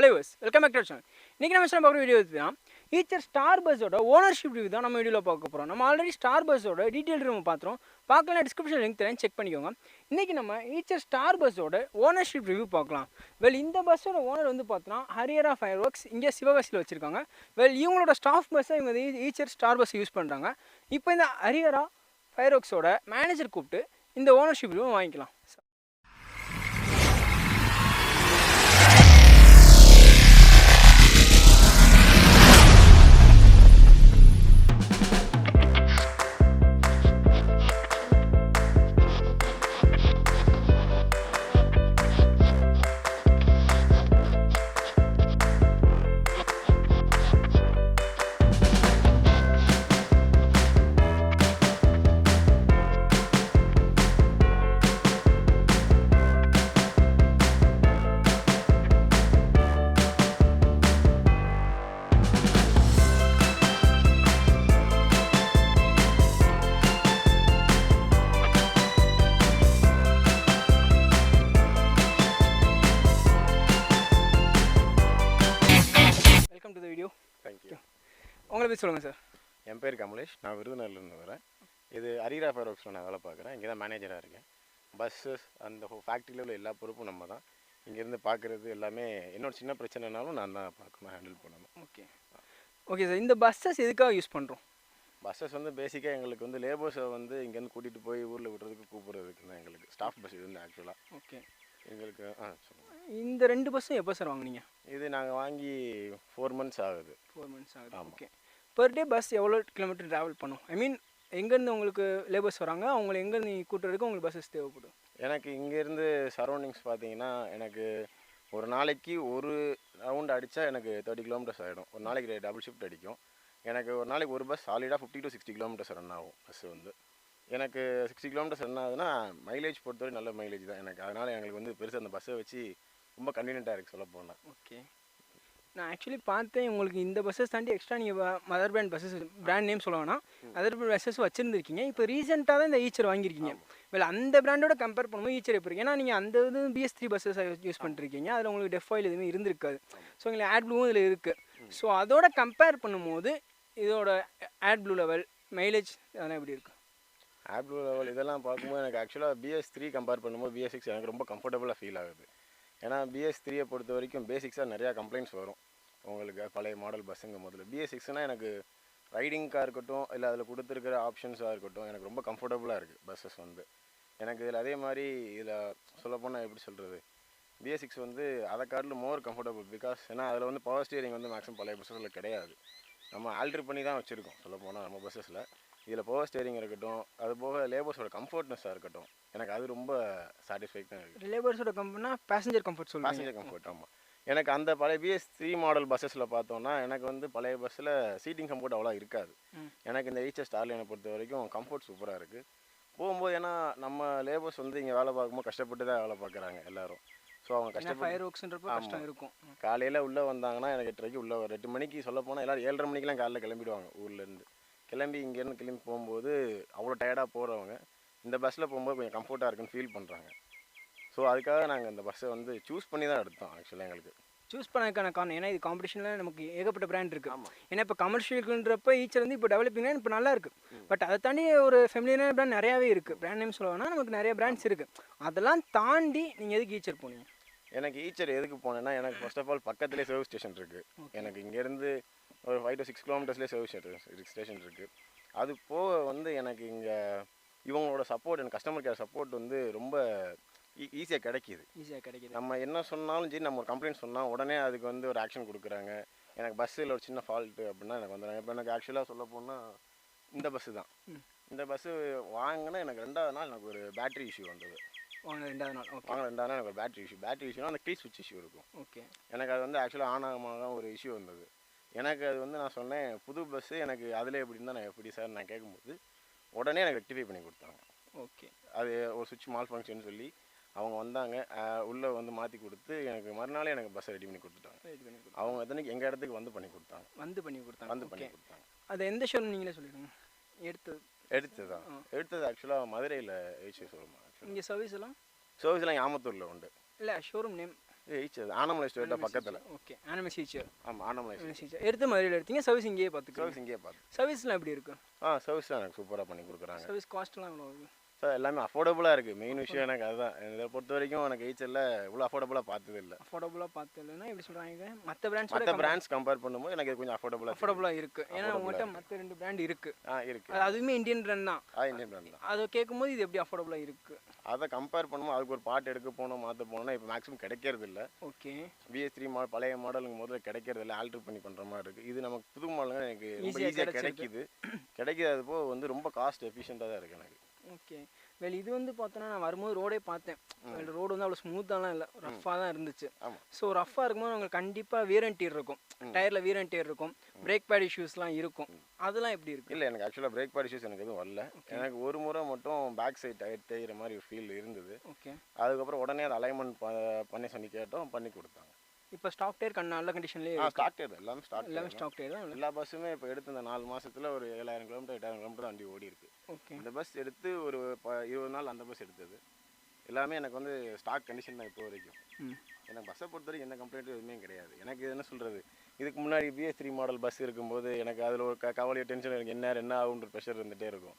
Hello use welcome back to channel. இன்றைக்கி நம்ம பார்க்குற வீடியோ தான் ஈச்சர் ஸ்டார் பஸ்ஸோட ஓனர்ஷிப் ரிவ்யூ தான் நம்ம வீடியோவில் பார்க்க போகிறோம். நம்ம ஆல்ரெடி ஸ்டார் பஸ்ஸோட டீட்டெயில் நம்ம பார்த்துறோம். பார்க்கலாம், டிஸ்கிரிப்ஷன் லிங்க் தரேன், செக் பண்ணிக்கோங்க. இன்றைக்கி நம்ம ஈச்சர் ஸ்டார் பஸ்ஸோட ஓனர்ஷிப் ரிவ்யூ பார்க்கலாம். இந்த பஸ்ஸோட ஓனர் வந்து பார்த்தோன்னா ஹரியரா ஃபயர் ஒர்க்ஸ் இங்கே சிவகாசியில் வச்சுருக்காங்க. இவங்களோட ஸ்டாஃப் பஸ்ஸை இவங்க ஈச்சர் ஸ்டார் பஸ் யூஸ் பண்ணுறாங்க. இப்போ இந்த ஹரியரா ஃபயர் ஒர்க்ஸோட மேனேஜர் கூப்பிட்டு இந்த ஓனர்ஷிப் ரிவ்யூ வாங்கிக்கலாம். உங்களை பேர் சொல்லுங்கள் சார். என் பேர் கமலேஷ், நான் விருதுநகர்லேருந்து வரேன். இது ஹரியரா ஃபயர் ஒர்க்ஸில் நான் வேலை பார்க்குறேன். இங்கே தான் மேனேஜராக இருக்கேன். பஸ்ஸஸ் அந்த ஃபேக்ட்ரியில் உள்ள எல்லா பொறுப்பும் நம்ம தான். இங்கேருந்து பார்க்குறது எல்லாமே என்னோட சின்ன பிரச்சனைனாலும் நான் தான் பார்க்கணும், ஹேண்டில் பண்ணணும். Okay sir. இந்த பஸ்ஸஸ் எதுக்காக யூஸ் பண்ணுறோம்? பஸ்ஸஸ் வந்து பேசிக்காக எங்களுக்கு வந்து லேபர்ஸை வந்து இங்கேருந்து கூட்டிகிட்டு போய் ஊரில் விடுறதுக்கு கூப்பிட்றதுக்கு தான் எங்களுக்கு ஸ்டாஃப் பஸ் இது வந்து ஆக்சுவலாக. ஓகே, எங்களுக்கு சொல்லுங்கள். இந்த 2 பஸ்ஸும் எப்போ சார் வாங்குனீங்க? இது நாங்கள் வாங்கி 4 months ஆகுது. 4 months ஆகுது. ஓகே. பர் டே பஸ் எவ்வளோ கிலோமீட்டர் ட்ராவல் பண்ணும்? ஐ மீன் எங்கேருந்து உங்களுக்கு லேபர்ஸ் வராங்க, அவங்களை எங்கேருந்து கூட்டுறதுக்கு உங்களுக்கு பஸ்ஸஸ் தேவைப்படும்? எனக்கு இங்கேருந்து சரௌண்டிங்ஸ் பார்த்தீங்கன்னா எனக்கு ஒரு நாளைக்கு ஒரு ரவுண்ட் அடித்தா எனக்கு 30 kilometers ஆகிடும். ஒரு நாளைக்கு டபுள் ஷிஃப்ட் அடிக்கும். எனக்கு ஒரு நாளைக்கு ஒரு பஸ் சாலிடாக 50 to 60 kilometers ரன் ஆகும். பஸ்ஸு வந்து எனக்கு 60 kilometers ரன் ஆகுதுன்னா மைலேஜ் பொறுத்தவரை நல்ல மைலேஜ் தான் எனக்கு. அதனால் எங்களுக்கு வந்து பெருசாக அந்த பஸ்ஸை வச்சு ரொம்ப கன்வீனியண்ட்டாக இருக்குது சொல்ல போனால். ஓகே. நான் ஆக்சுவலி பார்த்தேன், உங்களுக்கு இந்த பஸ்ஸஸ் தாண்டி எக்ஸ்ட்ரா நீங்கள் mother brand buses, brand name சொல்லுவாங்கன்னா அதர் பஸ்ஸஸ் வச்சுருந்துருக்கீங்க. இப்போ ரீசெண்டாக தான் இந்த ஈச்சர் வாங்கியிருக்கீங்க. அந்த பிராண்டோட கம்பேர் பண்ணும்போது ஈச்சர் எப்படி இருக்கு? ஏன்னா நீங்கள் அந்த இது BS3 பஸ்ஸஸ் யூஸ் பண்ணிருக்கீங்க. அதில் உங்களுக்கு டெஃப் ஆயில் எதுவுமே இருந்திருக்காது. ஸோ உங்களுக்கு ஆட் ப்ளூவும் இதில் இருக்குது. ஸோ அதோட கம்பேர் பண்ணும்போது இதோட ஆட் ப்ளூ லெவல், மைலேஜ் அதெல்லாம் எப்படி இருக்குது? ஆட் ப்ளூ லெவல் இதெல்லாம் பார்க்கும்போது எனக்கு ஆக்சுவலாக BS3 கம்பேர் பண்ணும்போது BS6 எனக்கு ரொம்ப கம்ஃபர்டபுளாக ஃபீல் ஆகுது. ஏன்னா BS3 பொறுத்த வரைக்கும் பேசிக்ஸாக நிறையா கம்ப்ளைண்ட்ஸ் வரும் உங்களுக்கு பழைய மாடல் பஸ்ஸுங்க. முதல்ல BS6னால் எனக்கு ரைடிங்காக இருக்கட்டும், இல்லை அதில் கொடுத்துருக்கிற ஆப்ஷன்ஸாக இருக்கட்டும், எனக்கு ரொம்ப கம்ஃபர்டபுளாக இருக்குது பஸ்ஸஸ் வந்து. எனக்கு இதில் அதே மாதிரி இதில் சொல்லப்போனால் எப்படி சொல்கிறது, BS6 வந்து அதை காட்டிலும் மோர் கம்ஃபர்டபுள். பிகாஸ் ஏன்னா அதில் வந்து பவர் ஸ்டியரிங் வந்து மேக்ஸிமம் பழைய பஸ்ஸஸில் கிடையாது. நம்ம ஆல்ட்ரு பண்ணி தான் வச்சுருக்கோம் சொல்லப்போனால் நம்ம பஸ்ஸஸில். இதில் பவர் ஸ்டியரிங் இருக்கட்டும், அது போக லேபர்ஸோட கம்ஃபர்ட்னஸாக இருக்கட்டும், எனக்கு அது ரொம்ப சாட்டிஸ்ஃபைடாக இருக்குது. லேபர்ஸோட கம்ஃபர்ட்னா பேசஞ்சர் கம்ஃபர்ட் சொல்லுங்கள். Passenger comfort. ஆமாம். எனக்கு அந்த பழைய BS3 மாடல் பஸ்ஸஸில் பார்த்தோன்னா எனக்கு வந்து பழைய பஸ்ஸில் சீட்டிங் கம்ஃபர்ட் அவ்வளோ இருக்காது. எனக்கு இந்த ஈச்சர் ஸ்டார்லைனை பொறுத்த வரைக்கும் கம்ஃபர்ட் சூப்பராக இருக்குது போகும்போது. ஏன்னா நம்ம லேபர்ஸ் வந்து இங்கே வேலை பார்க்கும்போது கஷ்டப்பட்டு தான் வேலை பார்க்குறாங்க எல்லோரும். ஸோ அவங்க கஷ்டம் இருக்கும். காலையில் உள்ளே வந்தாங்கன்னா எனக்கு 8:30 உள்ளே ஒரு 8 மணிக்கு சொல்ல போனால் எல்லோரும் 7:30 மணிக்கெலாம் காலையில் கிளம்பிடுவாங்க ஊர்லேருந்து. கிளம்பி இங்கேருந்து கிளம்பி போகும்போது அவ்வளோ டயர்டாக போகிறவங்க இந்த பஸ்ஸில் போகும்போது கொஞ்சம் கம்ஃபர்ட்டாக இருக்குன்னு ஃபீல் பண்ணுறாங்க. ஸோ அதுக்காக நாங்கள் இந்த பஸ்ஸை வந்து சூஸ் பண்ணி தான் எடுத்தோம். ஆக்சுவலாக எங்களுக்கு சூஸ் பண்ணதுக்கான காரணம் ஏன்னா இது காம்படிஷனில் நமக்கு ஏகப்பட்ட பிராண்ட் இருக்குது. ஏன்னா இப்போ கமர்ஷியலுக்குன்றப்ப ஈச்சர் வந்து இப்போ டெவலப்பிங்னா இப்போ நல்லா இருக்குது. பட் அதை தாண்டி ஒரு ஃபெமிலியரான பிராண்ட் நிறையாவே இருக்குது. பிராண்ட் நேம் சொல்லுவாங்கன்னா நமக்கு நிறைய பிராண்ட்ஸ் இருக்குது. அதெல்லாம் தாண்டி நீங்கள் எதுக்கு ஈச்சர் போனீங்க? எனக்கு ஈச்சர் எதுக்கு போனேன்னா எனக்கு ஃபர்ஸ்ட் ஆஃப் ஆல் பக்கத்துலேயே சர்வீஸ் ஸ்டேஷன் இருக்குது. எனக்கு இங்கேருந்து ஒரு 5 to 6 kilometersலேயே சர்வீஸ் ஸ்டேஷன் இருக்குது. அது போக வந்து எனக்கு இங்கே இவங்களோட சப்போர்ட், எனக்கு கஸ்டமர் கேர் சப்போர்ட் வந்து ரொம்ப ஈஸியாக கிடைக்கிது. நம்ம என்ன சொன்னாலும் சரி, நம்ம ஒரு கம்ப்ளைண்ட் சொன்னால் உடனே அதுக்கு வந்து ஒரு ஆக்ஷன் கொடுக்குறாங்க. எனக்கு பஸ்ஸில் ஒரு சின்ன ஃபால்ட்டு அப்படின்னா எனக்கு வந்துடுறாங்க. இப்போ எனக்கு ஆக்சுவலாக சொல்ல போனால் இந்த பஸ்ஸு தான். இந்த பஸ்ஸு வாங்கினா எனக்கு 2வது நாள் எனக்கு ஒரு பேட்ரி இஷ்யூ வந்தது. வாங்கின 2வது நாள் எனக்கு ஒரு பேட்ரி இஷ்யூனா அந்த கீ ஸ்விட்ச் இஷ்யூ இருக்கும். ஓகே. எனக்கு அது வந்து ஆக்சுவலாக ஆனாகமாக ஒரு இஷ்யூ வந்தது. எனக்கு அது வந்து நான் சொன்னேன் புது பஸ்ஸு எனக்கு அதில் எப்படி இருந்தால் நான் எப்படி சார் நான் கேட்கும்போது உடனே எனக்கு ரெக்டிஃபை பண்ணி கொடுத்தாங்க. ஓகே. அது ஒரு சுவிட்ச் மால் ஃபங்க்ஷன் சொல்லி அவங்க வந்தாங்க, உள்ளே வந்து மாற்றி கொடுத்து எனக்கு மறுநாளே எனக்கு பஸ்ஸை ரெடி பண்ணி கொடுத்துட்டாங்க. அவங்க எத்தனைக்கு எங்கள் இடத்துக்கு வந்து பண்ணி கொடுத்தாங்க. அது எந்த ஷோரூம் நீங்களே சொல்லிடுங்க. எடுத்தது ஆக்சுவலாக மதுரையில் ஈச்சர் ஷோரூம். இங்கே சர்வீஸ்லாம் ஆமத்தூரில் உண்டு. இல்லை ஷோரூம் நேம் ஈச்சர் ஆனமலை ஸ்டேட்டா பக்கத்தில். Okay, Anamalai teacher. ஆமாம், ஆனமலை டீச்சர் எடுத்து மதுரையில் எடுத்தீங்க, சர்வீஸ் இங்கேயே பார்த்துக்கோ. சர்வீஸ் இங்கேயே பார்த்து. சர்வீஸ்லாம் எப்படி இருக்கு? சர்வீஸ்லாம் எனக்கு சூப்பராக பண்ணி கொடுக்குறாங்க. சர்வீஸ் காஸ்ட்லாம் எவ்வளோ ஆகுது? சார் எல்லாமே அஃபோர்டபுளாக இருக்குது. மெயின் விஷயம் எனக்கு அதுதான். இதை பொறுத்த வரைக்கும் எனக்கு ஈச்சரில் இவ்வளோ அஃபோர்டபுளாக பார்த்தது இல்லை. அஃபோர்டபுளாக பார்த்ததுன்னா எப்படி சொல்கிறாங்க, மற்ற பிராண்ட்ஸ் கம்பேர் பண்ணும்போது எனக்கு கொஞ்சம் அஃபோர்டபுளாக இருக்குது. ஏன்னா உங்கள்கிட்ட மற்ற 2 பிராண்ட் இருக்குது. இருக்குது. அதுவுமே இந்தியன் பிராண்ட் தான். இந்தியன் பிராண்ட் தான். அதை கேட்கும்போது இது எப்படி அஃபோர்டபுளாக இருக்குது? அதை கம்பேர் பண்ணும்போது அதுக்கு ஒரு பார்ட் எடுக்க போகணும், மாற்ற போனோம்னா இப்போ மேக்ஸிமம் கிடைக்கிறது இல்லை. ஓகே, BS3 மாடல் பழைய மாடலுங்க முதல்ல கிடைக்கிறது இல்லை, ஆல்ட்ரு பண்ணி பண்ணுற மாதிரி இருக்குது. இது நமக்கு புது மாடலுங்க எனக்கு ரொம்ப ஈஸியாக கிடைக்கிறது போக வந்து ரொம்ப காஸ்ட் எஃபிஷியண்ட்டாக தான் இருக்குது எனக்கு. ஓகே, வேலை இது வந்து பார்த்தோன்னா நான் வரும்போது ரோடே பார்த்தேன். ரோடு வந்து அவ்வளோ ஸ்மூத்தாலாம் இல்லை, ரஃப்பாக தான் இருந்துச்சு. ஸோ ரஃப்பாக இருக்கும்போது உங்களுக்கு கண்டிப்பாக வீர் அண்ட் டியர் இருக்கும், டயரில் வீர் அண்ட் டியர் இருக்கும், பிரேக் பேட் இஷ்யூஸ்லாம் இருக்கும். அதெல்லாம் எப்படி இருக்குது? இல்லை, எனக்கு ஆக்சுவலாக பிரேக் பேட் இஷ்யூஸ் எனக்கு எதுவும் வரல. எனக்கு ஒரு முறை மட்டும் பேக் சைட் டயர் தேய்கிற மாதிரி ஒரு ஃபீல் இருந்தது. ஓகே, அதுக்கப்புறம் உடனே அதை அலைன்மெண்ட் பண்ணி சொல்லி கேட்டோம், பண்ணி கொடுத்தாங்க. இப்போ ஸ்டாக் டயர் நல்ல கண்டிஷன்லேயே ஸ்டாக் டயர் எல்லாமே ஸ்டாக் டயர் தான். எல்லா பஸ்ஸுமே இப்போ எடுத்து இந்த 4 மாதத்தில் ஒரு 7000 கிலோமீட்டர் 8000 கிலோமீட்டர் தான் வண்டி ஓடி இருக்கு. ஓகே, இந்த பஸ் எடுத்து ஒரு 20 நாள் அந்த பஸ் எடுத்தது எல்லாமே எனக்கு வந்து ஸ்டாக் கண்டிஷன் தான் இப்போ வரைக்கும். எனக்கு பஸ்ஸை பொறுத்த வரைக்கும் எந்த கம்ப்ளைண்ட்டும் எதுவுமே கிடையாது. எனக்கு என்ன சொல்கிறது, இதுக்கு முன்னாடி BS3 மாடல் பஸ் இருக்கும்போது எனக்கு அதில் ஒரு கவலையோ டென்ஷன் எனக்கு என்ன ஆகுன்ற ப்ரெஷர் இருந்துகிட்டே இருக்கும்.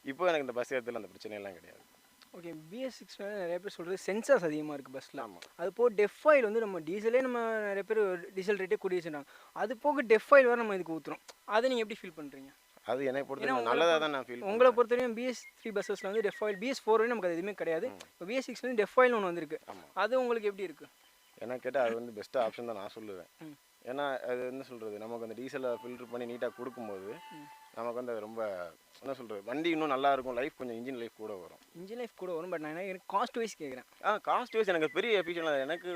இப்போ எனக்கு இந்த பஸ் எடுத்துல அந்த பிரச்சனையெல்லாம் கிடையாது. ஓகே, BS6 நிறைய பேர் சொல்கிறது சென்சார்ஸ் அதிகமாக இருக்குது பஸ்ஸில். ஆமாம், அது போக டெஃப் ஆயில் வந்து நம்ம டீசலே நம்ம நிறைய பேர் டீசல் ரேட்டே கூடி வச்சுட்டாங்க. அது போக டெஃப் ஆயில் வேறு நம்ம இதுக்கு ஊற்றுறோம். அதை நீங்கள் எப்படி ஃபீல் பண்ணுறீங்க? அது என்னை பொறுத்த நல்லதாக தான் நான் ஃபீல். உங்களை பொறுத்தவரையும் BS3 பஸ்ஸஸில் வந்து டெஃப் ஆயில், BS4 வரையும் நமக்கு அது எதுவுமே கிடையாது. இப்போ BS6 வந்து டெஃப் ஆயில் ஒன்று வந்திருக்கு. அது உங்களுக்கு எப்படி இருக்குது? எனக்கு கேட்டால் அது வந்து பெஸ்ட்டு ஆப்ஷன் தான் நான் சொல்லுவேன். ஏன்னா அது என்ன சொல்கிறது, நமக்கு அந்த டீசலை ஃபில்ட்ரு பண்ணி நீட்டாக கொடுக்கும்போது நமக்கு வந்து அது ரொம்ப என்ன சொல்கிறது, வண்டி இன்னும் நல்லா இருக்கும், லைஃப் கொஞ்சம் இன்ஜின் லைஃப் கூட வரும். இன்ஜின் லைஃப் கூட வரும். பட் நான் எனக்கு காஸ்ட் வைஸ் கேட்குறேன். காஸ்ட் வைஸ் எனக்கு பெரிய எஃபிஷியன்ட். எனக்கு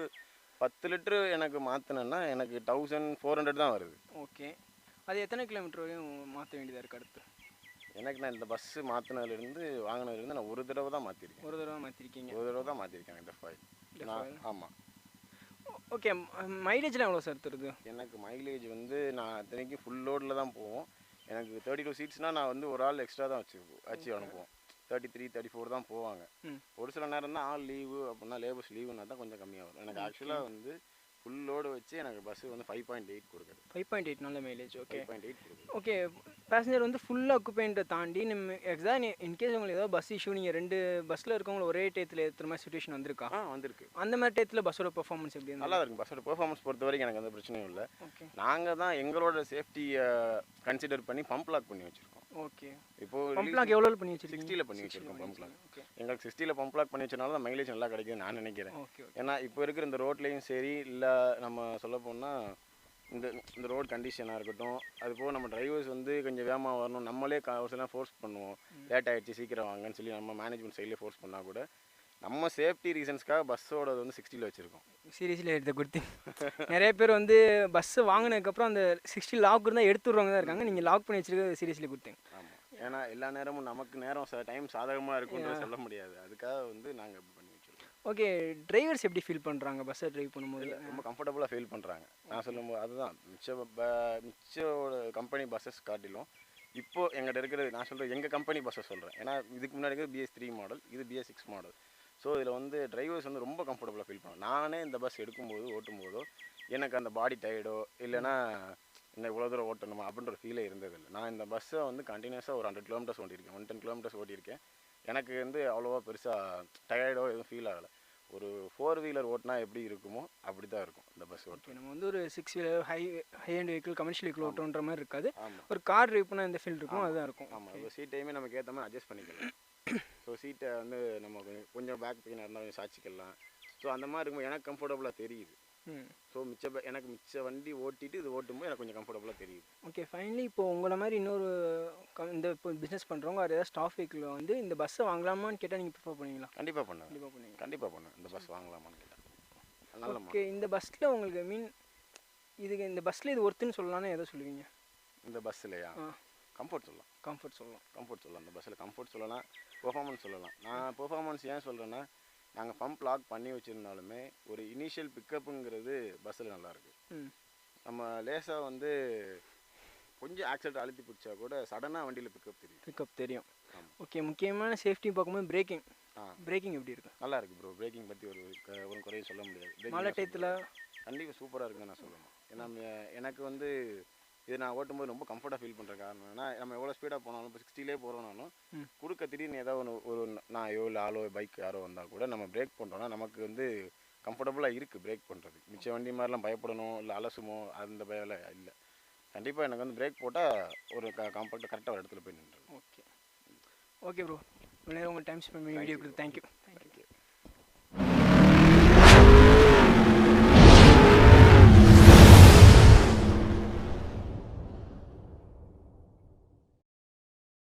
10 லிட்டரு எனக்கு மாற்றினேன்னா எனக்கு 1400 தான் வருது. ஓகே, அது எத்தனை கிலோமீட்டர் வரையும் மாற்ற வேண்டியதாக இருக்குது அடுத்து? எனக்கு நான் இந்த பஸ்ஸு மாற்றினதுலேருந்து வாங்கினதுலேருந்து நான் ஒரு தடவை தான் மாற்றிருக்கேன். ஒரு தடவை மாற்றிருக்கீங்க? ஒரு தடவை தான் மாற்றிருக்கேன் டெஃப் ஆயில். ஆமாம். ஓகே, மைலேஜ்லாம் எவ்வளோ சார் தருது? எனக்கு மைலேஜ் வந்து நான் இத்தனைக்கும் ஃபுல் லோடில் தான் போவோம். எனக்கு 32 சீட்ஸ்னால் நான் வந்து ஒரு ஆள் எக்ஸ்ட்ரா தான் வச்சு அனுப்புவோம். 33, 34 தான் போவாங்க. ஒரு சில நேரம் தான் ஆள் லீவு அப்படின்னா லேபர்ஸ் லீவுனா தான் கொஞ்சம் கம்மியாக வரும். எனக்கு ஆக்சுவலாக வந்து ஃபுல் லோடு வச்சு எனக்கு பஸ்ஸு வந்து 5.8 கொடுக்குது. 5.8 நல்ல மைலேஜ். ஓகே, 5.8 கொடுக்குது. ஓகே, பேசஞ்சர் வந்து ஃபுல்லாக ஆக்குபைண்ட்டை தாண்டி நம்ம எக்ஸாக்ட் இன்கேஸ் உங்களுக்கு ஏதாவது பஸ் இஷ்யூ நீங்கள் 2 பஸ்ஸில் இருக்கவங்கள ஒரே டயத்தில் ஏற்றுற மாதிரி சுச்சுவேஷன் வந்திருக்கா? வந்திருக்கு. அந்த மாதிரி டயத்தில் பஸ்ஸோட பெர்ஃபார்மன்ஸ் எப்படி இருந்தால் நல்லா இருக்கும்? பஸ்ஸோட பெர்ஃபார்மன்ஸ் பொறுத்த வரைக்கும் எனக்கு எந்த பிரச்சனையும் இல்லை. ஓகே, நாங்கள் தான் எங்களோட சேஃப்டியை கன்சிடர் பண்ணி பம்ப் லாக் பண்ணி வச்சுருக்கோம். ஓகே, இப்போ பம்ப் லாக் எவ்வளோ பண்ணி வச்சிருக்கீங்க? 60ல் பண்ணி வச்சிருக்கோம் பம்ப் லாக். எங்களுக்கு 60ல் பம்ப் லாக் பண்ணி வச்சனால தான் மைலேஜ் நல்லா கிடைக்குதுன்னு நான் நினைக்கிறேன். ஏன்னா இப்போ இருக்கிற இந்த ரோட்லேயும் சரி, இல்லை நம்ம சொல்ல போனால் இந்த ரோட் கண்டிஷனாக இருக்கட்டும், அதுபோக நம்ம டிரைவர்ஸ் வந்து கொஞ்சம் வேகமாக வரணும், நம்மளே ஒரு சில ஃபோர்ஸ் பண்ணுவோம், லேட் ஆகிடுச்சு சீக்கிரம் வாங்கன்னு சொல்லி நம்ம மேனேஜ்மெண்ட் சைட்லேயே ஃபோர்ஸ் பண்ணால் கூட நம்ம சேஃப்டி ரீசன்ஸ்க்காக பஸ்ஸோட வந்து 60ல் வச்சுருக்கோம். சீரியஸ்லி எடுத்து கொடுத்து நிறைய பேர் வந்து பஸ்ஸு வாங்கினதுக்கப்புறம் அந்த 60 லாக் இருந்தால் எடுத்துடுறவங்க தான் இருக்காங்க. நீங்கள் லாக் பண்ணி வச்சுருக்க சீரியஸ்லி கொடுத்தீங்க. ஆமாம், ஏன்னா எல்லா நேரமும் நமக்கு நேரம் டைம் சாதகமாக இருக்குன்னு சொல்ல முடியாது. அதுக்காக வந்து நாங்கள் இப்படி பண்ணி வச்சுருக்கோம். ஓகே, டிரைவர்ஸ் எப்படி ஃபீல் பண்ணுறாங்க பஸ்ஸை ட்ரைவ் பண்ணும்போது? ரொம்ப கம்ஃபர்டபுளாக ஃபீல் பண்ணுறாங்க. நான் சொல்லும்போது அதுதான் மிச்ச கம்பெனி பஸ்ஸஸ் காட்டிலும் இப்போது எங்கிட்ட இருக்கிறது நான் சொல்கிறேன், எங்கள் கம்பெனி பஸ்ஸை சொல்கிறேன். ஏன்னா இதுக்கு முன்னாடி இருக்கிறது BS3 மாடல், இது BS6 மாடல். ஸோ இதில் வந்து டிரைவர்ஸ் வந்து ரொம்ப கம்ஃபர்டபுளாக ஃபீல் பண்ணுவாங்க. நானே இந்த பஸ் எடுக்கும்போது ஓட்டும்போதோ எனக்கு அந்த பாடி டயர்டோ இல்லைன்னா இன்னும் இவ்வளோ தூரம் ஓட்டணுமா அப்படின்ற ஒரு ஃபீலே இருந்ததில்லை. நான் இந்த பஸ்ஸை வந்து கண்டினியூஸாக ஒரு 100 கிலோமீட்டர்ஸ் ஓட்டியிருக்கேன், 110 கிலோமீட்டர்ஸ் ஓட்டியிருக்கேன். எனக்கு வந்து அவ்வளோவா பெருசாக டயர்டோ எதுவும் ஃபீல் ஆகலை. ஒரு 4 வீலர் ஓட்டினா எப்படி இருக்குமோ அப்படி தான் இருக்கும் இந்த பஸ் ஓட்டு. நம்ம வந்து ஒரு 6 wheeler high end vehicle commercial vehicle ஓட்டுன்ற மாதிரி இருக்காது. ஆமாம், ஒரு கார் ட்ரைவ் பண்ணால் இந்த ஃபீல் இருக்கும், அதுதான் இருக்கும். ஆமாம், இப்போ சீட் டைமே நமக்கு ஏற்ற மாதிரி அட்ஜஸ்ட் பண்ணிக்கலாம். ஸோ சீட்டை வந்து நம்ம கொஞ்சம் பேக் பெயினாக இருந்தால் கொஞ்சம் சாய்ச்சிக்கலாம். ஸோ அந்த மாதிரி இருக்கும்போது எனக்கு கம்ஃபர்டபுளாக தெரியுது. ஸோ எனக்கு மிச்ச வண்டி ஓட்டிட்டு இது ஓட்டும்போது எனக்கு கொஞ்சம் கம்ஃபர்டபுளாக தெரியுது. ஓகே, ஃபைனலி இப்போ உங்களை மாதிரி இன்னொரு இந்த இப்போ பிஸ்னஸ் பண்ணுறவங்க அது ஏதாவது ஸ்டாஃப் வெஹிக்கிள் வந்து இந்த பஸ்ஸை வாங்கலாமான்னு கேட்டால் நீங்கள் ப்ரிஃபர் பண்ணுவீங்களா? கண்டிப்பாக பண்ணுவேன். இந்த பஸ் வாங்கலாமான்னு கேட்டேன். ஓகே, இந்த பஸ்ஸில் உங்களுக்கு இந்த பஸ்ஸில் இது ஒர்த்துன்னு சொல்லலாம்னு எதை சொல்லுவீங்க? இந்த பஸ்ஸில்லையா? கம்ஃபர்ட் சொல்லலாம். இந்த பஸ்ஸில் கம்ஃபர்ட் சொல்லலாம், பெர்ஃபார்மன்ஸ் சொல்லலாம். நான் பெர்ஃபார்மன்ஸ் ஏன் சொல்கிறேன்னா, நாங்கள் பம்ப் லாக் பண்ணி வச்சுருந்தாலுமே ஒரு இனிஷியல் பிக்கப்புங்கிறது பஸ்ஸில் நல்லாயிருக்கு. நம்ம லேசாக வந்து கொஞ்சம் ஆக்சிடென்ட் அழுத்தி பிடிச்சா கூட சடனாக வண்டியில் பிக்கப் தெரியும். பிக்கப் தெரியும். ஆமாம். ஓகே, முக்கியமான சேஃப்டி பார்க்கும்போது பிரேக்கிங் எப்படி இருக்கு? நல்லா இருக்குது ப்ரோ. பிரேக்கிங் பற்றி ஒரு குறையும் சொல்ல முடியாது. மழை டயத்தில் கண்டிப்பாக சூப்பராக இருக்குன்னு நான் சொல்லணும். ஏன்னா எனக்கு வந்து இது நான் ஓட்டும்போது ரொம்ப கம்ஃபர்ட்டாக ஃபீல் பண்ணுற காரணம் ஏன்னா நம்ம எவ்வளோ ஸ்பீடாக போனாலும் இப்போ 60லே போகிறோம்னாலும் குறுக்க திடீர்னு ஏதாவது ஒரு நாயோ இல்லை ஆளோ பைக் யாரோ வந்தால் கூட நம்ம பிரேக் பண்ணுறோன்னா நமக்கு வந்து கம்ஃபர்டபுளாக இருக்குது பிரேக் பண்ணுறது. மிச்ச வண்டி மாதிரிலாம் பயப்படணும் இல்லை அலசுமோ அந்த பயம் இல்லை. கண்டிப்பாக எனக்கு வந்து பிரேக் போட்டால் ஒரு காம்பேக்டாக கரெக்டாக ஒரு இடத்துல போய் நின்றுடும். ஓகே ப்ரோ, உங்கள் டைம் ஸ்பெண்ட் பண்ணி வீடியோ கொடுத்து தேங்க்யூ.